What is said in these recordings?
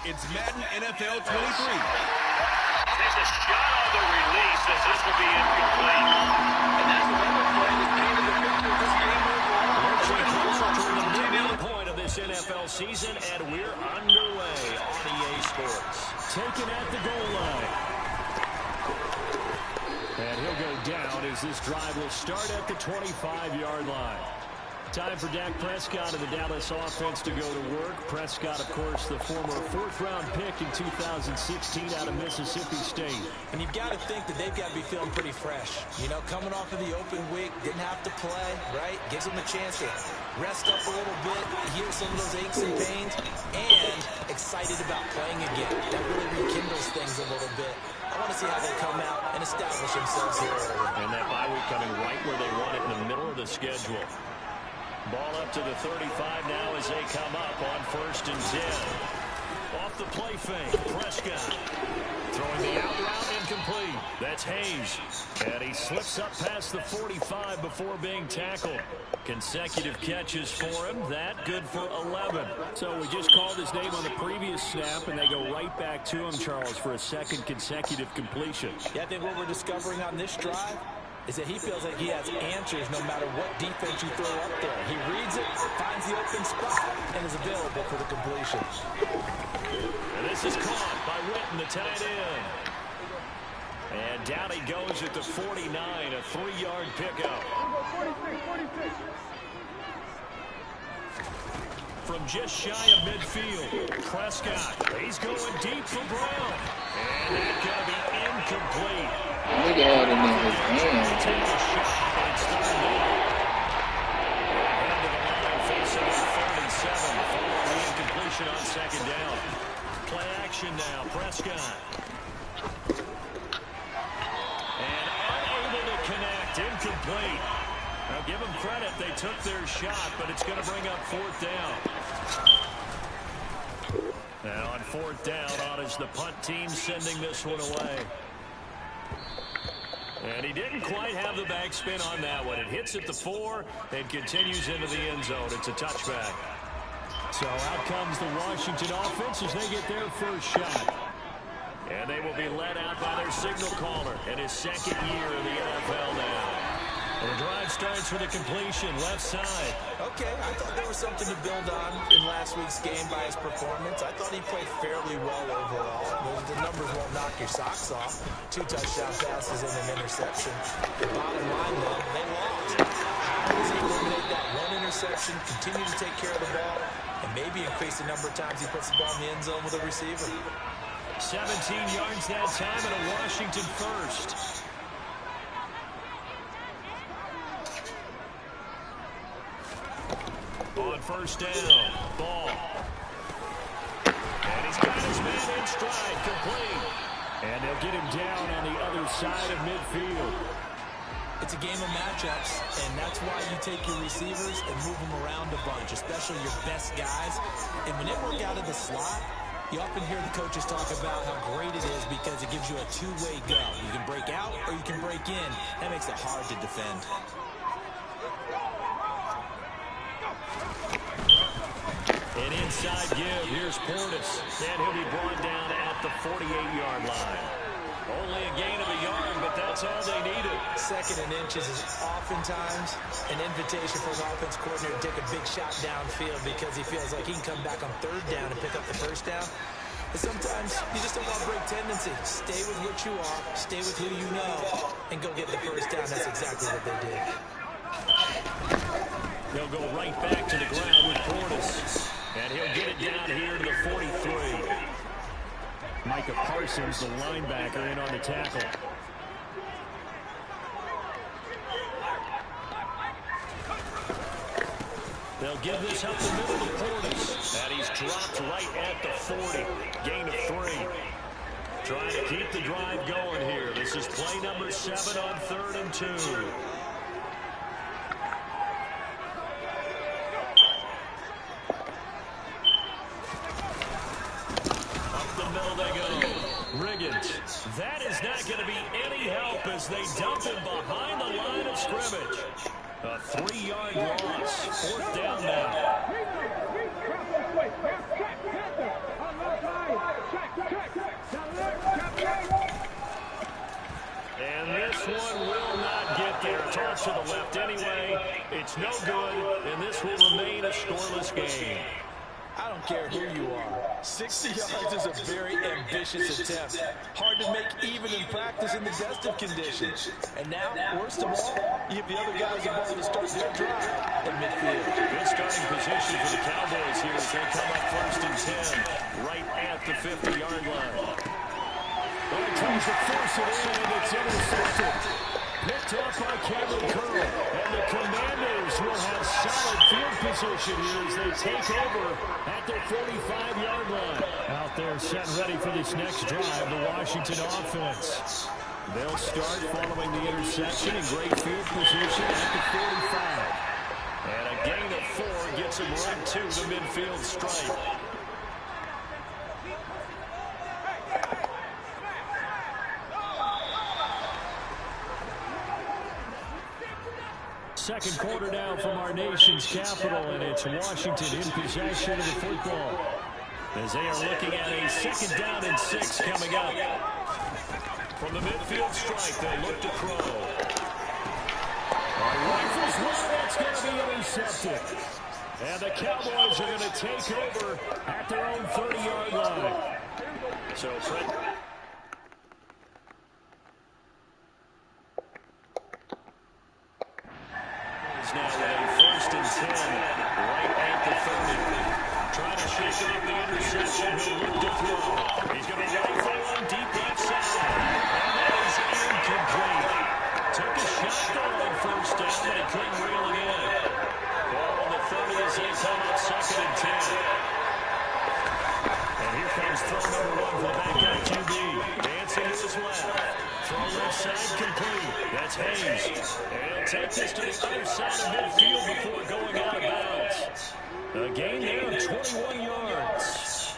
It's Madden NFL 23. There's a shot on the release as this will be incomplete. And that's another play that painted the picture of this game overall. We're getting closer to the midway point of this NFL season, and we're underway on EA Sports. Taken at the goal line. And he'll go down as this drive will start at the 25-yard line. Time for Dak Prescott of the Dallas offense to go to work. Prescott, of course, the former fourth-round pick in 2016 out of Mississippi State. And you've got to think that they've got to be feeling pretty fresh. You know, coming off of the open week, didn't have to play, right? Gives them a chance to rest up a little bit, heal some of those aches and pains, and excited about playing again. That really rekindles things a little bit. I want to see how they come out and establish themselves here early. And that bye week coming right where they want it in the middle of the schedule. Ball up to the 35 now as they come up on 1st and 10. Off the play fake, Prescott. Throwing the out route incomplete. That's Hayes. And he slips up past the 45 before being tackled. Consecutive catches for him. That good for 11. So we just called his name on the previous snap, and they go right back to him, Charles, for a second consecutive completion. Yeah, I think what we're discovering on this drive is that he feels like he has answers no matter what defense you throw up there. He reads it, finds the open spot, and is available for the completion. And this is caught by Witten, the tight end. And down he goes at the 49, a 3-yard pickup. From just shy of midfield, Prescott. He's going deep for Brown. And that's going to be incomplete. Look at it in his hands. Take a shot, and it's third down. Head to the line, facing 3rd and 7. Following the incompletion on 2nd down. Play action now, Prescott. And unable to connect, incomplete. Now give them credit, they took their shot, but it's going to bring up 4th down. Now on 4th down, on is the punt team sending this one away. And he didn't quite have the backspin on that one. It hits at the 4 and continues into the end zone. It's a touchback. So out comes the Washington offense as they get their first shot. And they will be led out by their signal caller in his 2nd year in the NFL now. And the drive starts with a completion, left side. Okay, I thought there was something to build on in last week's game by his performance. I thought he played fairly well overall. The numbers won't knock your socks off. 2 touchdown passes and an interception. The bottom line, though, they lost. How does he eliminate that one interception, continue to take care of the ball, and maybe increase the number of times he puts the ball in the end zone with a receiver? 17 yards that time and a Washington first. On 1st down, Ball. And he's got his man in stride, complete. And they'll get him down on the other side of midfield. It's a game of matchups, and that's why you take your receivers and move them around a bunch, especially your best guys. And when they work out of the slot, you often hear the coaches talk about how great it is because it gives you a two-way go. You can break out or you can break in. That makes it hard to defend. An inside give. Here's Portis. And he'll be brought down at the 48-yard line. Only a gain of a yard, but that's all they needed. 2nd and inches is oftentimes an invitation for an offense coordinator to take a big shot downfield because he feels like he can come back on 3rd down and pick up the 1st down. But sometimes you just don't want to break tendency. Stay with what you are, stay with who you know, and go get the 1st down. That's exactly what they did. They'll go right back to the ground with Portis. And he'll get it down here to the 43. Micah Parsons, the linebacker, in on the tackle. They'll give this up the middle to Portis. And he's dropped right at the 40. Gain of 3. Trying to keep the drive going here. This is play number 7 on 3rd and 2. That is not going to be any help as they dump him behind the line of scrimmage. A 3-yard loss. 4th down now. to the left anyway. It's no good, and this will remain a scoreless game. I don't care who you are. 60 yards is a very ambitious attempt. Hard to make even in practice in the best of conditions. And now, worst of all, you give the other guys the ball to start their drive at midfield. Good starting position for the Cowboys here as they come up 1st and 10, right at the 50-yard line. Well, he tries to force it in, and it's intercepted. Picked up by Cameron Curl. And the Commanders will have solid field position here as they take over at their 45-yard line. Out there set ready for this next drive, the Washington offense. They'll start following the interception in great field position at the 45. And a gain of 4 gets them right to the midfield stripe. Second quarter now from our nation's capital, and it's Washington in possession of the football. As they are looking at a 2nd down and 6 coming up. From the midfield stripe, they'll look to throw. Rifles one, that's going to be intercepted. And the Cowboys are going to take over at their own 30-yard line. So Fred... now with a 1st and 10, right at the 30. Trying to shake off the interception. He'll look to throw. He's going to rifle on deep left side. And that is incomplete. Took a shot there on 1st down, but he couldn't reel it in. Ball on the 30 as they come up 2nd and 10. And here comes throw number 1 for the back QB. Dancing to his left. Throw left side complete. That's Hayes. And he'll take this to the other side of midfield before going out of bounds. A gain there of 21 yards.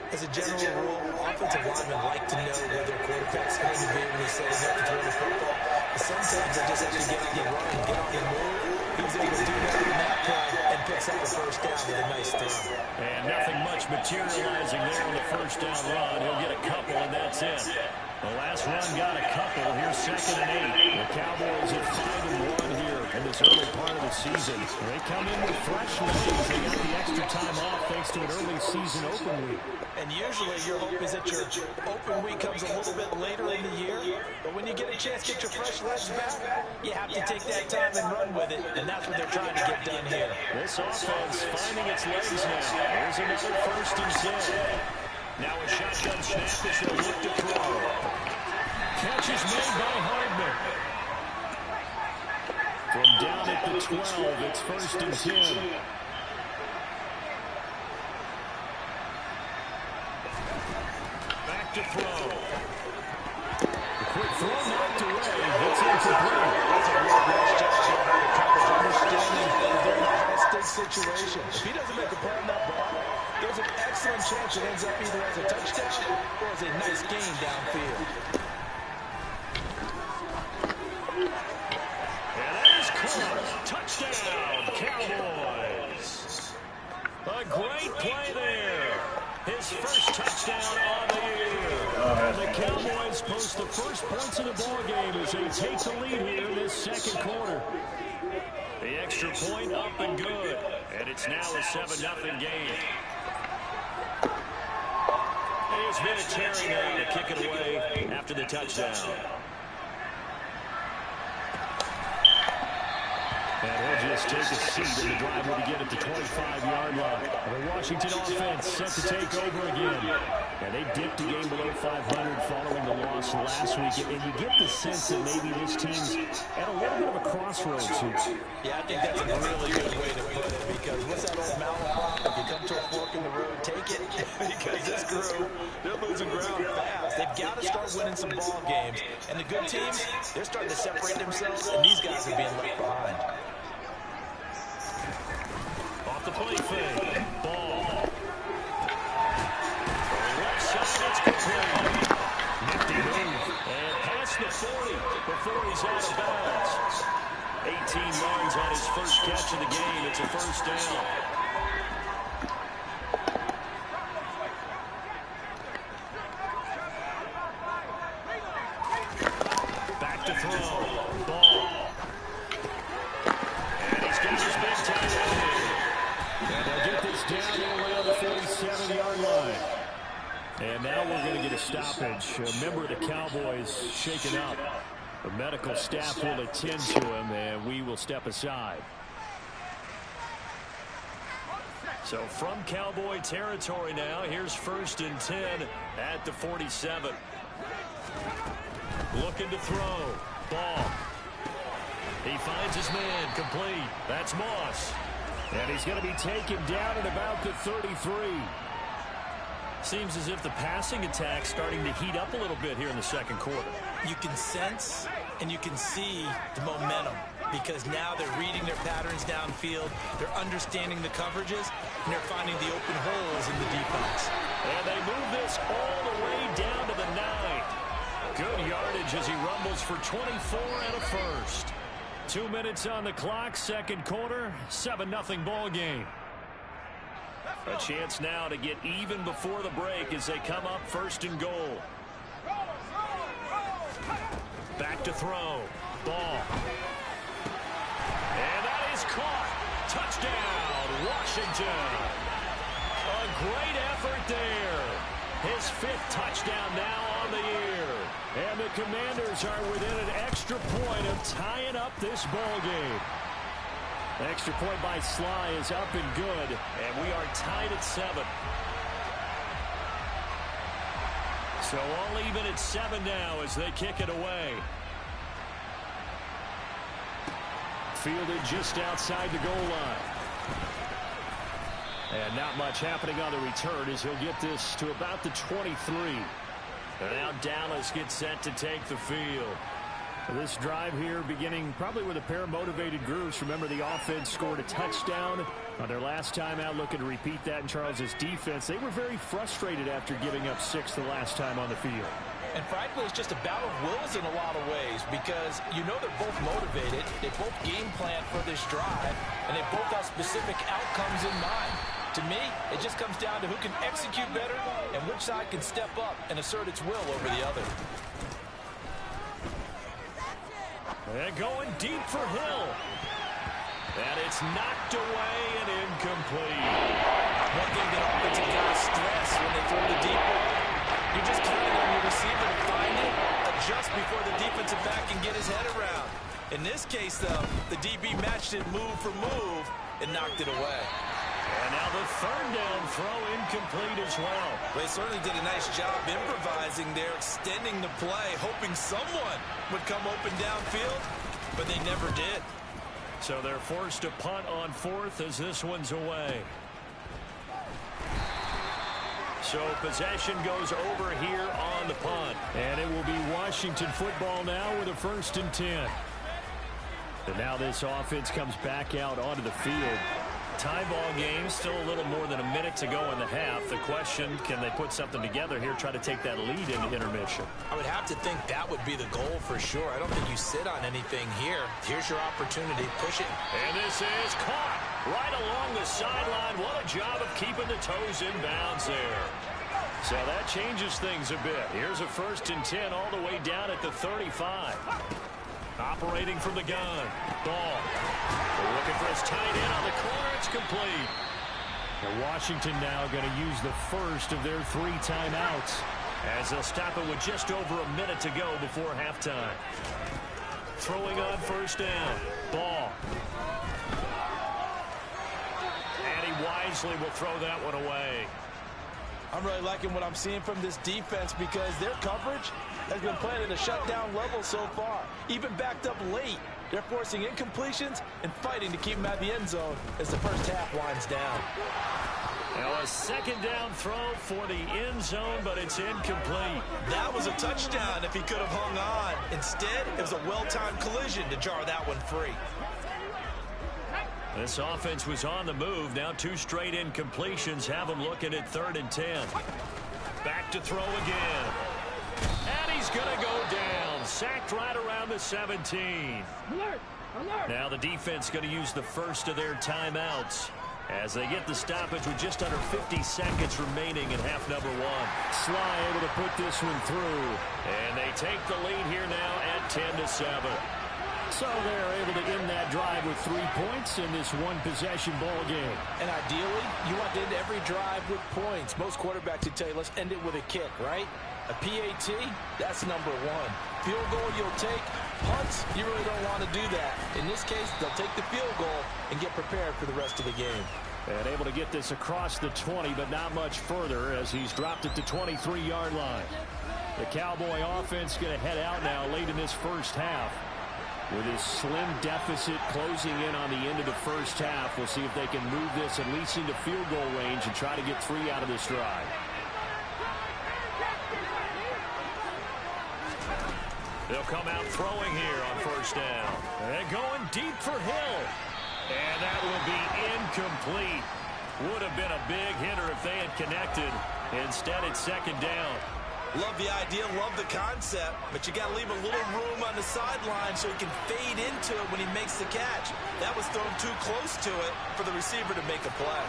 As a general rule, offensive linemen like to know where their quarterback's going to be when he's setting up to throw the football. But sometimes they just have to get on the run, get on the move. He's able to do that in that play and picks up the 1st down with a nice throw. And nothing much materializing there on the 1st down run. He'll get a couple, and that's it. The last run got a couple. Here's 2nd and 8. The Cowboys at 5-1 here in this early part of the season. They come in with fresh legs. They got the extra time off thanks to an early season open week. And usually your hope is that your open week comes a little bit later in the year. But when you get a chance to get your fresh legs back, you have to take that time and run with it. And that's what they're trying to get done here. This offense finding its legs now. Here's another 1st and 10. Now a shotgun snap as they'll look to throw. Catch is made by Hardman. From down at the 12, it's 1st and 10. Back to throw. The quick throw knocked away. It's incomplete. That's a real nice job by the coverage, understanding that they're in a high-stakes situation. If he doesn't make a play on that ball, there's an excellent chance it ends up either as a touchdown or as a nice gain downfield. And that is caught. Touchdown, Cowboys. A great play there. His 1st touchdown on the year. And the Cowboys post the first points of the ball game as they take the lead here in this 2nd quarter. The extra point up and good. And it's now a 7-0 game. Here's Vinatieri now to kick it away after the touchdown. And he'll just take a seat, and the drive will begin at the 25-yard line. The Washington offense set to take over again. And they dipped the game below 500 following the loss last week. And you get the sense that maybe this team's at a little bit of a crossroads here. Yeah, I think that's a really good way to put it, because what's that old malaprop? If you come to a fork in the road, take it. Because this crew, they're losing ground fast. They've got to start winning some ball games. And the good teams, they're starting to separate themselves, and these guys are being left behind. Off the play fake. Ball. Left side, it's complete. Nifty move. And past the 40 before he's out of bounds. 18 yards on his first catch of the game. It's a 1st down. Back to throw. Ball. 7-yard line. And now we're going to get a stoppage. A member of the Cowboys shaken up. The medical staff will attend to him, and we will step aside. So from Cowboy territory now, here's 1st and 10 at the 47. Looking to throw. Ball. He finds his man, complete. That's Moss. And he's going to be taken down at about the 33. Seems as if the passing attack's starting to heat up a little bit here in the second quarter. You can sense and you can see the momentum because now they're reading their patterns downfield, they're understanding the coverages, and they're finding the open holes in the defense. And they move this all the way down to the 9. Good yardage as he rumbles for 24 and a first. 2 minutes on the clock, second quarter, 7-0 ball game. A chance now to get even before the break as they come up 1st and goal. Back to throw. Ball. And that is caught. Touchdown, Washington. A great effort there. His 5th touchdown now on the year. And the Commanders are within an extra point of tying up this ball game. Extra point by Sly is up and good. And we are tied at 7. So all even at 7 now as they kick it away. Fielded just outside the goal line. And not much happening on the return as he'll get this to about the 23. And now Dallas gets set to take the field. This drive here beginning probably with a pair of motivated groups. Remember, the offense scored a touchdown on their last time out. Looking to repeat that in Charles's defense. They were very frustrated after giving up 6 the last time on the field. And frankly, it's just a battle of wills in a lot of ways because you know they're both motivated. They both game plan for this drive, and they both have specific outcomes in mind. To me, it just comes down to who can execute better and which side can step up and assert its will over the other. And going deep for Hill. And it's knocked away and incomplete. One thing that offensive guys stress when they throw the deep ball, you're just counting on your receiver to find it, adjust before the defensive back can get his head around. In this case, though, the DB matched it move for move and knocked it away. And now the 3rd down throw incomplete as well. They certainly did a nice job improvising there, extending the play, hoping someone would come open downfield, but they never did. So they're forced to punt on 4th as this one's away. So possession goes over here on the punt. And it will be Washington football now with a 1st and 10. And now this offense comes back out onto the field. Tie ball game, still a little more than a minute to go in the half. The question, can they put something together here, try to take that lead into intermission? I would have to think that would be the goal for sure. I don't think you sit on anything here. Here's your opportunity. Push it. And this is caught right along the sideline. What a job of keeping the toes in bounds there. So that changes things a bit. Here's a 1st and 10 all the way down at the 35. Operating from the gun. Ball. They're looking for his tight end on the corner. It's complete. Now Washington now going to use the first of their 3 timeouts. As they'll stop it with just over a minute to go before halftime. Throwing on 1st down. Ball. And he wisely will throw that one away. I'm really liking what I'm seeing from this defense because their coverage has been playing at a shutdown level so far. Even backed up late, they're forcing incompletions and fighting to keep them at the end zone as the first half winds down. Now a 2nd down throw for the end zone, but it's incomplete. That was a touchdown if he could have hung on. Instead, it was a well-timed collision to jar that one free. This offense was on the move. Now 2 straight incompletions have them looking at 3rd and 10. Back to throw again. And he's going to go down. Sacked right around the 17. Alert! Alert! Now the defense going to use the first of their timeouts as they get the stoppage with just under 50 seconds remaining in half number 1. Sly able to put this one through. And they take the lead here now at 10-7. So they're able to end that drive with 3 points in this one-possession ball game. And ideally, you want to end every drive with points. Most quarterbacks would tell you, let's end it with a kick, right? A PAT, that's number one. Field goal you'll take. Punts, you really don't want to do that. In this case, they'll take the field goal and get prepared for the rest of the game. And able to get this across the 20, but not much further as he's dropped it to 23-yard line. The Cowboy offense going to head out now late in this first half. With his slim deficit closing in on the end of the first half, we'll see if they can move this at least into field goal range and try to get 3 out of this drive. They'll come out throwing here on first down. And going deep for Hill. And that will be incomplete. Would have been a big hitter if they had connected. Instead, it's second down. Love the idea, love the concept, but you got to leave a little room on the sideline so he can fade into it when he makes the catch. That was thrown too close to it for the receiver to make a play.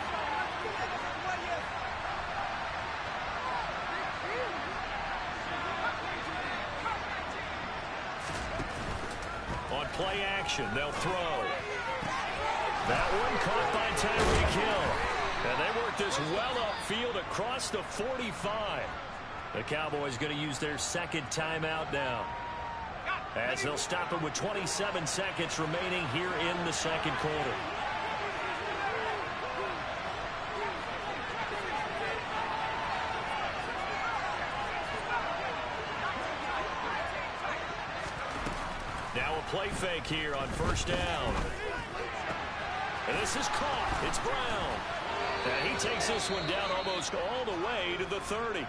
On play action, they'll throw. That one caught by Tyreek Hill. And they work this well upfield across the 45. The Cowboys going to use their second timeout now, as they'll stop it with 27 seconds remaining here in the second quarter. Now a play fake here on first down. And this is caught. It's Brown. And he takes this one down almost all the way to the 30.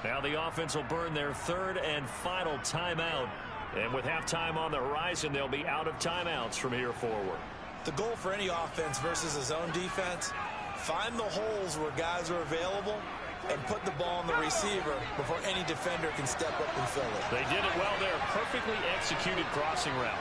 Now the offense will burn their third and final timeout. And with halftime on the horizon, they'll be out of timeouts from here forward. The goal for any offense versus a zone defense, find the holes where guys are available and put the ball on the receiver before any defender can step up and fill it. They did it well there. Perfectly executed crossing route.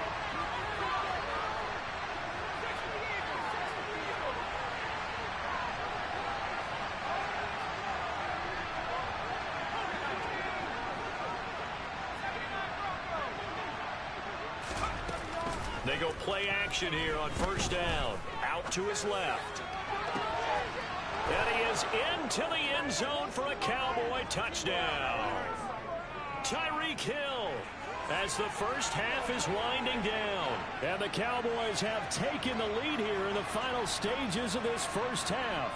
They go play action here on first down. Out to his left. And he is into the end zone for a Cowboy touchdown. Tyreek Hill, as the first half is winding down. And the Cowboys have taken the lead here in the final stages of this first half.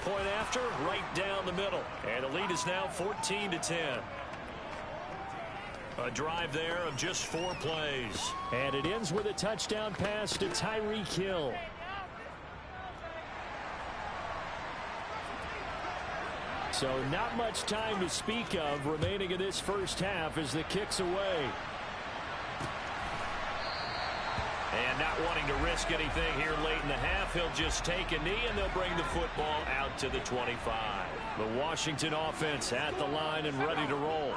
Point after, right down the middle. And the lead is now 14-10. A drive there of just 4 plays. And it ends with a touchdown pass to Tyreek Hill. So not much time to speak of remaining in this first half as the kick's away. And not wanting to risk anything here late in the half, he'll just take a knee and they'll bring the football out to the 25. The Washington offense at the line and ready to roll.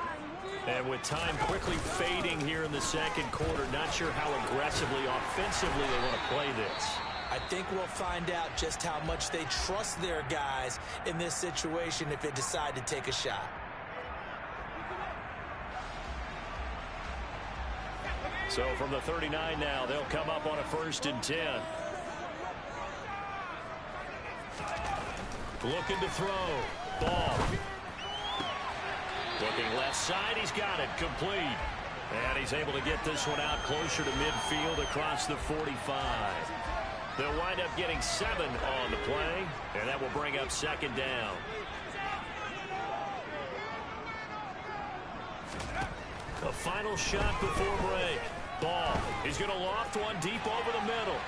And with time quickly fading here in the second quarter, not sure how aggressively, offensively they want to play this. I think we'll find out just how much they trust their guys in this situation if they decide to take a shot. So from the 39 now, they'll come up on a 1st and 10. Looking to throw. Ball. Looking left side. He's got it. Complete. And he's able to get this one out closer to midfield across the 45. They'll wind up getting 7 on the play, and that will bring up second down. A final shot before break. Ball. He's going to loft one deep over the middle.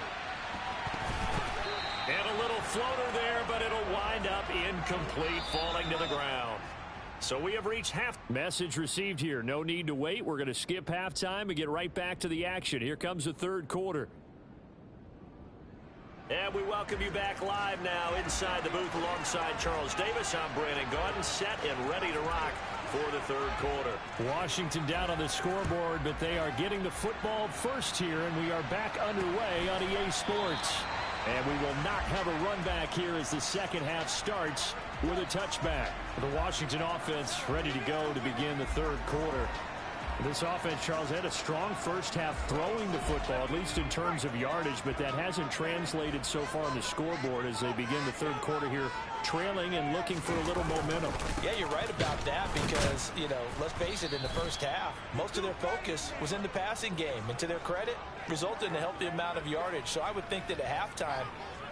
And a little floater there, but it'll wind up incomplete, falling to the ground. So we have reached half. Message received here. No need to wait. We're going to skip halftime and get right back to the action. Here comes the third quarter. And we welcome you back live now inside the booth alongside Charles Davis. I'm Brandon Gaudin, set and ready to rock for the third quarter. Washington down on the scoreboard, but they are getting the football first here, and we are back underway on EA Sports. And we will not have a run back here as the second half starts with a touchback. The Washington offense ready to go to begin the third quarter. This offense, Charles, had a strong first half throwing the football, at least in terms of yardage, but that hasn't translated so far on the scoreboard as they begin the third quarter here, trailing and looking for a little momentum. Yeah, you're right about that because, let's face it, in the first half, most of their focus was in the passing game. And to their credit, resulted in a healthy amount of yardage. So I would think that at halftime,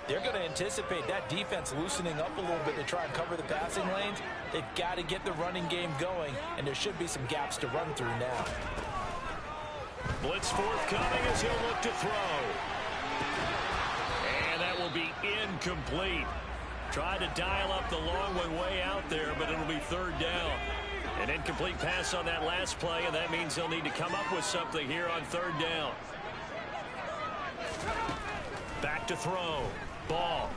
they're going to anticipate that defense loosening up a little bit to try and cover the passing lanes. They've got to get the running game going, and there should be some gaps to run through now. Blitz forthcoming as he'll look to throw. And that will be incomplete. Tried to dial up the long one way out there, but it'll be third down. An incomplete pass on that last play, and that means they'll need to come up with something here on third down. Back to throw. Ball.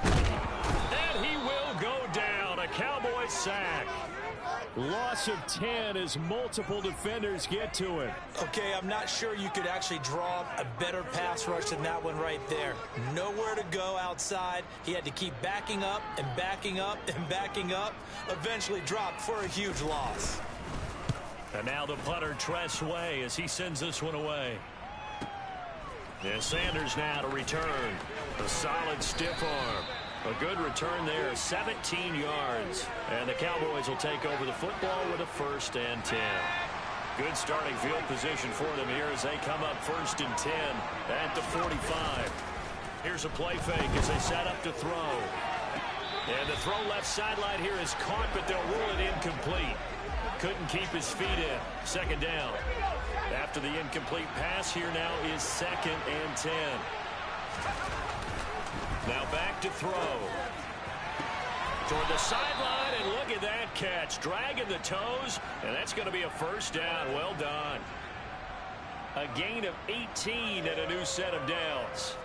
And he will go down. A Cowboy sack. Loss of 10 as multiple defenders get to him. Okay, I'm not sure you could actually draw a better pass rush than that one right there. Nowhere to go outside. He had to keep backing up and backing up and backing up. Eventually dropped for a huge loss. And now the punter, Tress Way, as he sends this one away. And Sanders now to return. A solid stiff arm. A good return there, 17 yards. And the Cowboys will take over the football with a 1st and 10. Good starting field position for them here as they come up 1st and 10 at the 45. Here's a play fake as they set up to throw. And the throw left sideline here is caught, but they'll rule it incomplete. Couldn't keep his feet in. 2nd down. After the incomplete pass, here now is 2nd and 10. Now back to throw. Toward the sideline, and look at that catch. Dragging the toes, and that's going to be a 1st down. Well done. A gain of 18 and a new set of downs.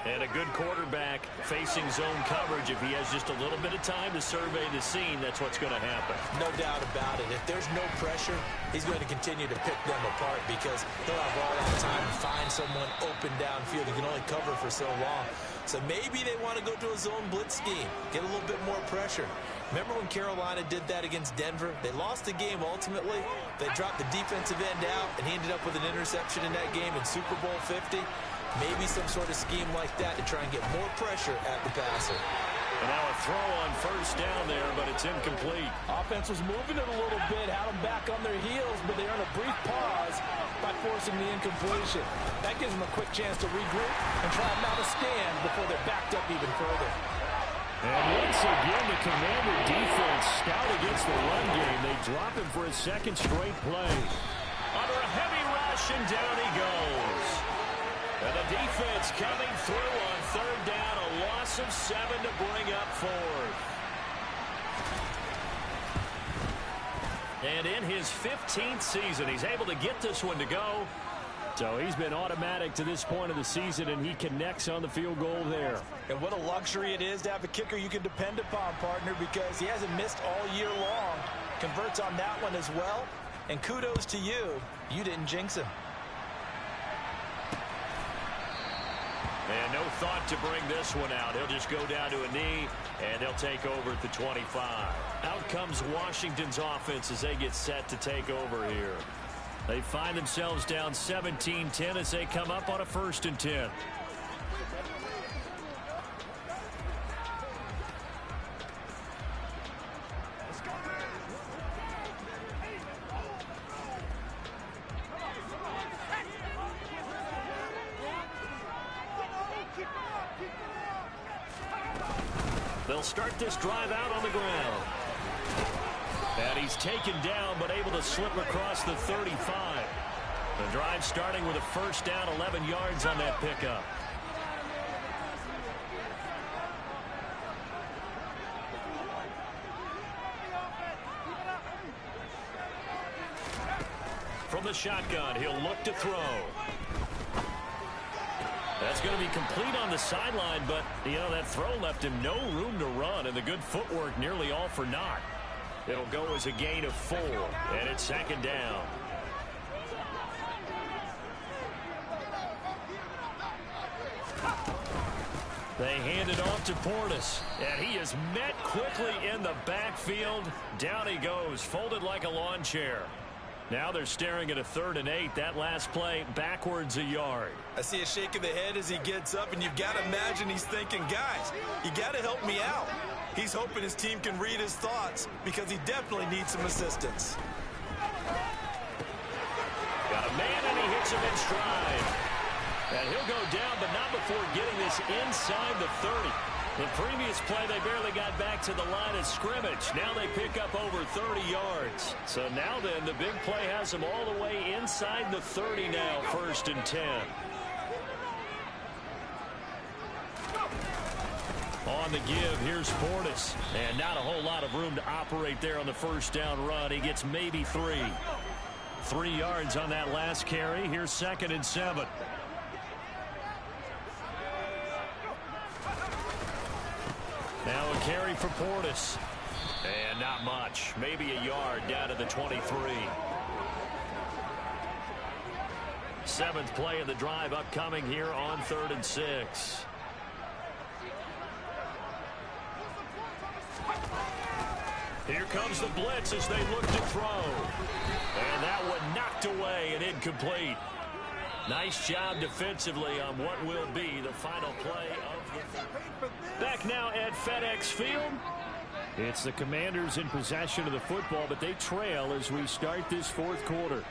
And a good quarterback facing zone coverage. If he has just a little bit of time to survey the scene, that's what's going to happen. No doubt about it. If there's no pressure, he's going to continue to pick them apart because he'll have all that time to find someone open downfield. He can only cover for so long. So maybe they want to go to a zone blitz scheme, get a little bit more pressure. Remember when Carolina did that against Denver? They lost the game ultimately. They dropped the defensive end out, and he ended up with an interception in that game in Super Bowl 50. Maybe some sort of scheme like that to try and get more pressure at the passer. And now a throw on 1st down there, but it's incomplete. Offense was moving it a little bit, had them back on their heels, but they earned a brief pause by forcing the incompletion. That gives them a quick chance to regroup and try and mount a stand before they're backed up even further. And once again, the Commander defense scout against the run game. They drop him for a 2nd straight play. Under a heavy rush, and down he goes. And the defense coming through on 3rd down, a loss of 7 to bring up 4th. And in his 15th season, he's able to get this one to go. So he's been automatic to this point of the season, and he connects on the field goal there. And what a luxury it is to have a kicker you can depend upon, partner, because he hasn't missed all year long. Converts on that one as well. And kudos to you. You didn't jinx him. And no thought to bring this one out. He'll just go down to a knee, and they'll take over at the 25. Out comes Washington's offense as they get set to take over here. They find themselves down 17-10 as they come up on a 1st and 10. They'll start this drive out on the ground. And he's taken down, but able to slip across the 35. The drive starting with a 1st down, 11 yards on that pickup. From From the shotgun, he'll look to throw. That's going to be complete on the sideline, but, you know, that throw left him no room to run, and the good footwork nearly all for naught. It'll go as a gain of 4, and it's second down. They hand it off to Portis, and he is met quickly in the backfield. Down he goes, folded like a lawn chair. Now they're staring at a 3rd and 8. That last play backwards a yard. I see a shake of the head as he gets up, and you've got to imagine he's thinking, guys, you got to help me out. He's hoping his team can read his thoughts because he definitely needs some assistance. Got a man, and he hits him in stride. And he'll go down, but not before getting this inside the 30. The previous play, they barely got back to the line of scrimmage. Now they pick up over 30 yards. So now then, the big play has them all the way inside the 30 now, 1st and 10. On the give, here's Portis. And not a whole lot of room to operate there on the 1st down run. He gets maybe 3. 3 yards on that last carry. Here's 2nd and 7. Now a carry for Portis. And not much. Maybe a yard down to the 23. 7th play of the drive upcoming here on 3rd and 6. Here comes the blitz as they look to throw. And that one knocked away and incomplete. Nice job defensively on what will be the final play of the... Back now at FedEx Field. It's the Commanders in possession of the football, but they trail as we start this 4th quarter.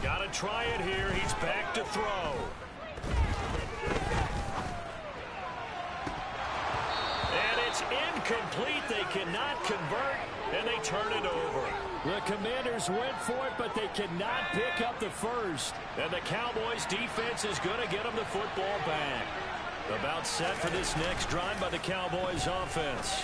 Got to try it here. He's back to throw. And it's incomplete. They cannot convert, and they turn it over. The Commanders went for it, but they cannot pick up the first. And the Cowboys defense is going to get them the football back. About set for this next drive by the Cowboys offense.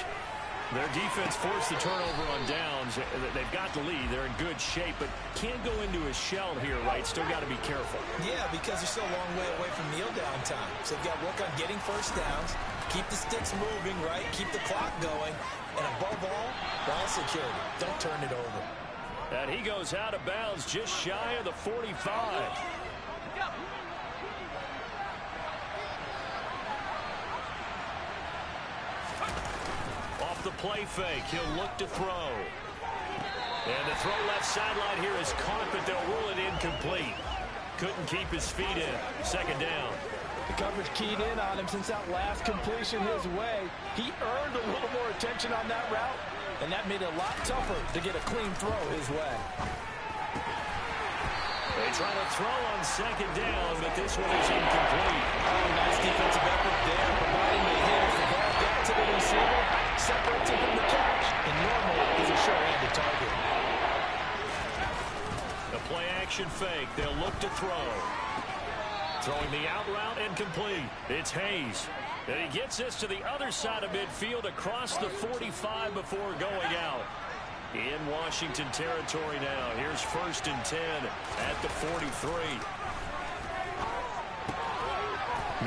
Their defense forced the turnover on downs. They've got the lead. They're in good shape, but can't go into a shell here, right? Still got to be careful. Yeah, because they're still a long way away from kneel down time. So they've got to work on getting 1st downs, keep the sticks moving, right? Keep the clock going. And above all, ball security. Don't turn it over. And he goes out of bounds just shy of the 45. Off the play fake, he'll look to throw. And the throw left sideline here is caught, but they'll rule it incomplete. Couldn't keep his feet in. 2nd down. The coverage keyed in on him since that last completion his way. He earned a little more attention on that route, and that made it a lot tougher to get a clean throw his way. They try to throw on 2nd down, but this one is incomplete. Oh, nice defensive effort there, providing the hit as the ball got to the receiver, separates him from the catch, and normally he's a sure-handed target. The play-action fake. They'll look to throw. Throwing the out route incomplete. It's Hayes. And he gets this to the other side of midfield across the 45 before going out. In Washington territory now. Here's 1st and 10 at the 43.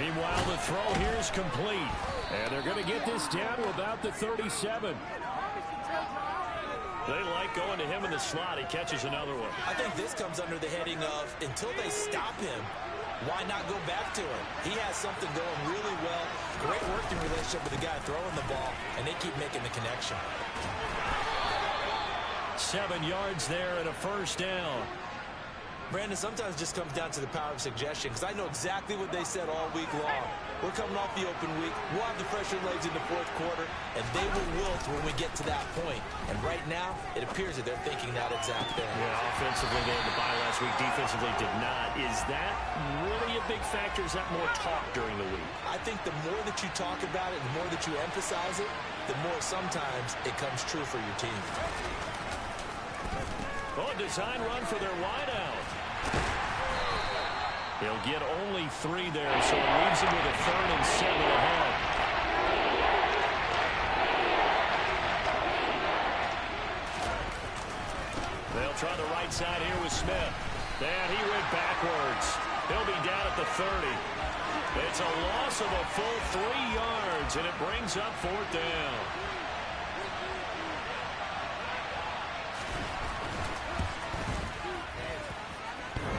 Meanwhile, the throw here is complete. And they're going to get this down to about the 37. They like going to him in the slot. He catches another one. I think this comes under the heading of until they stop him, why not go back to him? He has something going really well. Great working relationship with the guy throwing the ball, and they keep making the connection. 7 yards there and a 1st down. Brandon, sometimes it just comes down to the power of suggestion, because I know exactly what they said all week long. We're coming off the open week. We'll have the fresher legs in the 4th quarter, and they will wilt when we get to that point. And right now, it appears that they're thinking that exact thing. Yeah, offensively, they had the bye last week. Defensively, did not. Is that really a big factor? Is that more talk during the week? I think the more that you talk about it, the more that you emphasize it, the more sometimes it comes true for your team. Oh, design run for their wideout. He'll get only 3 there, so it leaves him with a 3rd and 7 ahead. They'll try the right right side here with Smith. And he went backwards. He'll be down at the 30. It's a loss of a full 3 yards, and it brings up 4th down.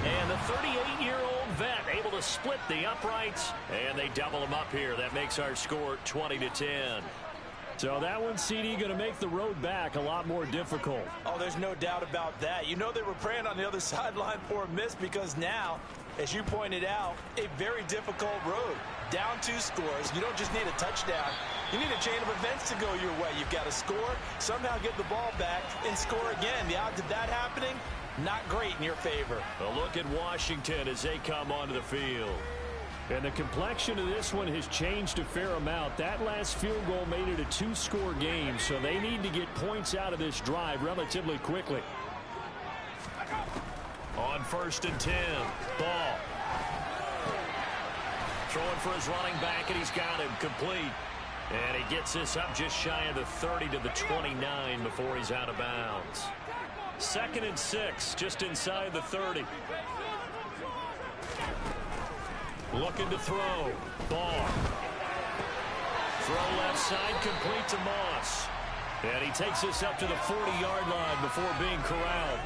And the 38-year-old vet able to split the uprights, and they double him up here. That makes our score 20-10. So that one, CD, going to make the road back a lot more difficult. Oh, there's no doubt about that. You know they were praying on the other sideline for a miss because now, as you pointed out, a very difficult road. Down 2 scores. You don't just need a touchdown. You need a chain of events to go your way. You've got to score, somehow get the ball back, and score again. The odds of that happening, not great in your favor. A look at Washington as they come onto the field. And the complexion of this one has changed a fair amount. That last field goal made it a 2-score game, so they need to get points out of this drive relatively quickly. On 1st and 10, Ball. Throwing for his running back, and he's got him complete. And he gets this up just shy of the 30 to the 29 before he's out of bounds. 2nd and 6, just inside the 30. Looking to throw. Ball. Throw left side, complete to Moss. And he takes this up to the 40-yard line before being corralled.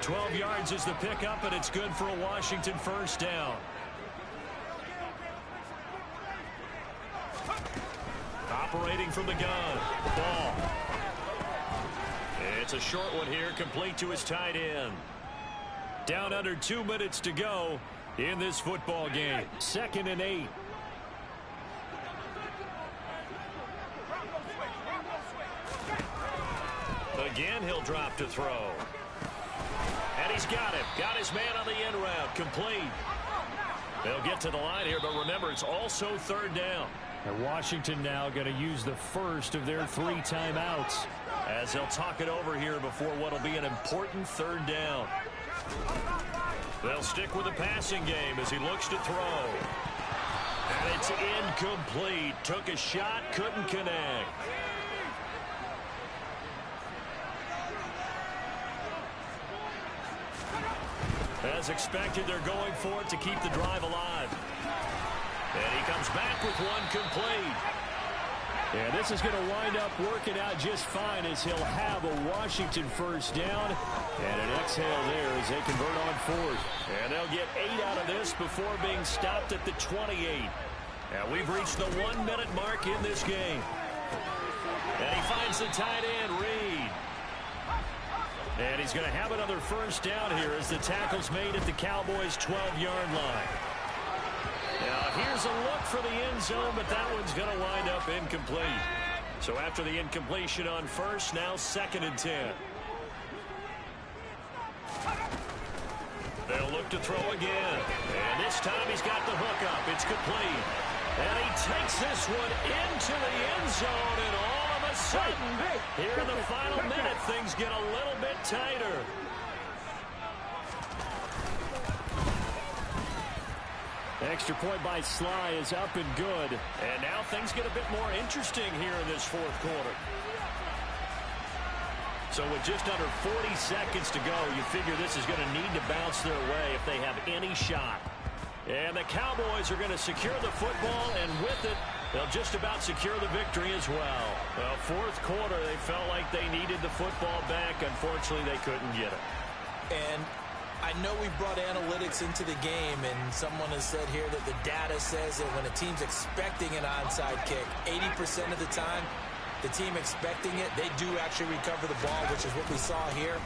12 yards is the pickup, and it's good for a Washington 1st down. Operating from the gun. Ball. It's a short one here, complete to his tight end. Down under 2 minutes to go in this football game. 2nd and 8. Again, he'll drop to throw. And he's got him. Got his man on the end route. Complete. They'll get to the line here, but remember, it's also 3rd down. And Washington now going to use the first of their 3 timeouts. As they'll talk it over here before what will be an important 3rd down. They'll stick with the passing game as he looks to throw. And it's incomplete. Took a shot, couldn't connect. As expected, they're going for it to keep the drive alive. And he comes back with one complete. And this is going to wind up working out just fine as he'll have a Washington 1st down. And an exhale there as they convert on 4th. And they'll get 8 out of this before being stopped at the 28. And we've reached the 1-minute mark in this game. And he finds the tight end, Reed. And he's going to have another 1st down here as the tackle's made at the Cowboys' 12-yard line. Now, here's a look for the end zone, but that one's going to wind up incomplete. So after the incompletion on 1st, now 2nd and 10. They'll look to throw again. And this time he's got the hook up. It's complete. And he takes this one into the end zone, and all of a sudden, here in the final minute, things get a little bit tighter. Extra point by Sly is up and good. And now things get a bit more interesting here in this 4th quarter. So with just under 40 seconds to go, you figure this is going to need to bounce their way if they have any shot. And the Cowboys are going to secure the football, and with it, they'll just about secure the victory as well. Well, 4th quarter, they felt like they needed the football back. Unfortunately, they couldn't get it. And I know we brought analytics into the game, and someone has said here that the data says that when a team's expecting an onside kick, 80% of the time, the team expecting it, they do actually recover the ball, which is what we saw here.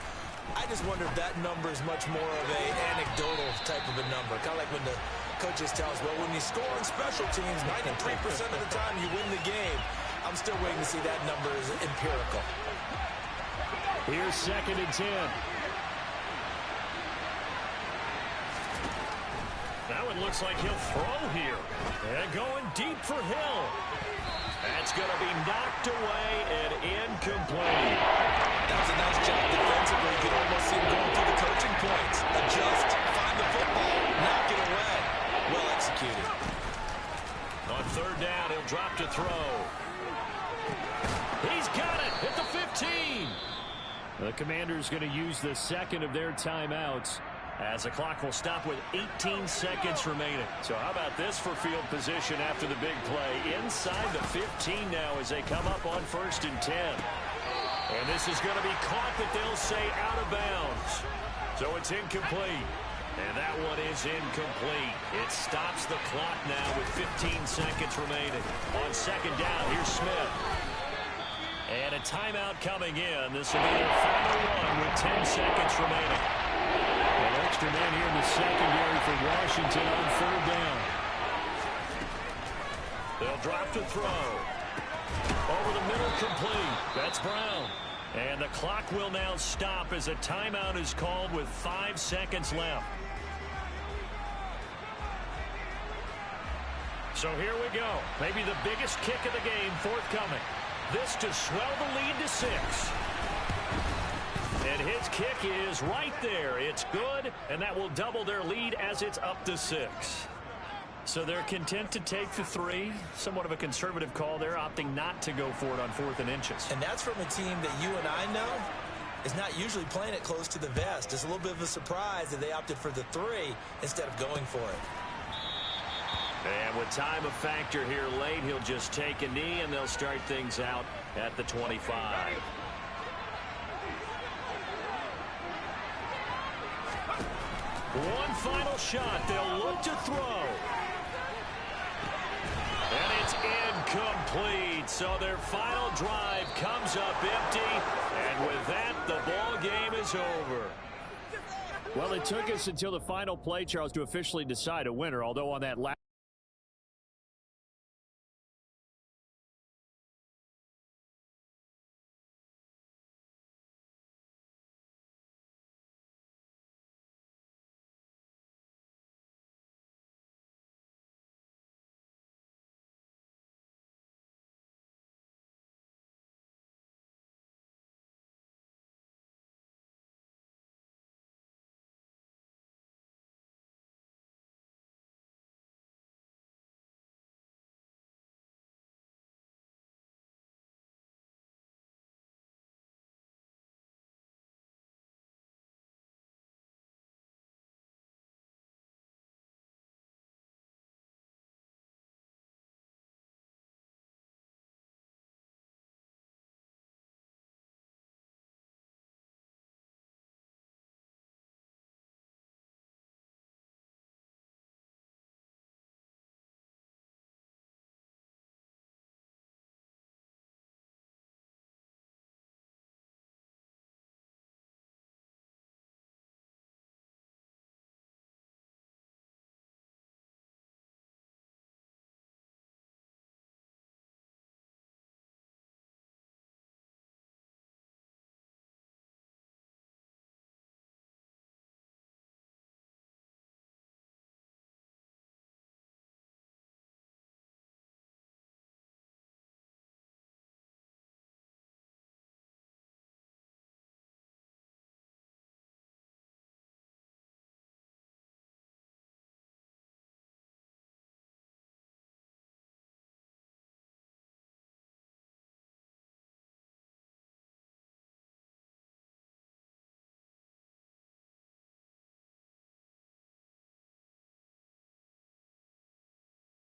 I just wonder if that number is much more of an anecdotal type of a number. Kind of like when the coaches tell us, well, when you score on special teams, 93% of the time you win the game. I'm still waiting to see that number is empirical. Here's 2nd and 10. That one looks like he'll throw here. And going deep for Hill. That's going to be knocked away and incomplete. That was a nice job defensively. You could almost see him going through the coaching points. Adjust, find the football, knock it away. Well executed. On 3rd down, he'll drop to throw. He's got it at the 15. The Commanders going to use the second of their timeouts, as the clock will stop with 18 seconds remaining. So how about this for field position after the big play? Inside the 15 now as they come up on 1st and 10. And this is going to be caught, but they'll say out of bounds. So it's incomplete. And that one is incomplete. It stops the clock now with 15 seconds remaining. On 2nd down, here's Smith. And a timeout coming in. This will be their final one with 10 seconds remaining. An extra man here in the secondary for Washington on 3rd down. They'll drop to throw. Over the middle, complete. That's Brown. And the clock will now stop as a timeout is called with 5 seconds left. So here we go. Maybe the biggest kick of the game forthcoming. This to swell the lead to 6. And his kick is right there. It's good, and that will double their lead as it's up to 6. So they're content to take the 3. Somewhat of a conservative call there, opting not to go for it on 4th and inches. And that's from a team that you and I know is not usually playing it close to the vest. It's a little bit of a surprise that they opted for the 3 instead of going for it. And with time a factor here late, he'll just take a knee, and they'll start things out at the 25. One final shot. They'll look to throw. And it's incomplete. So their final drive comes up empty. And with that, the ball game is over. Well, it took us until the final play, Charles, to officially decide a winner, although on that last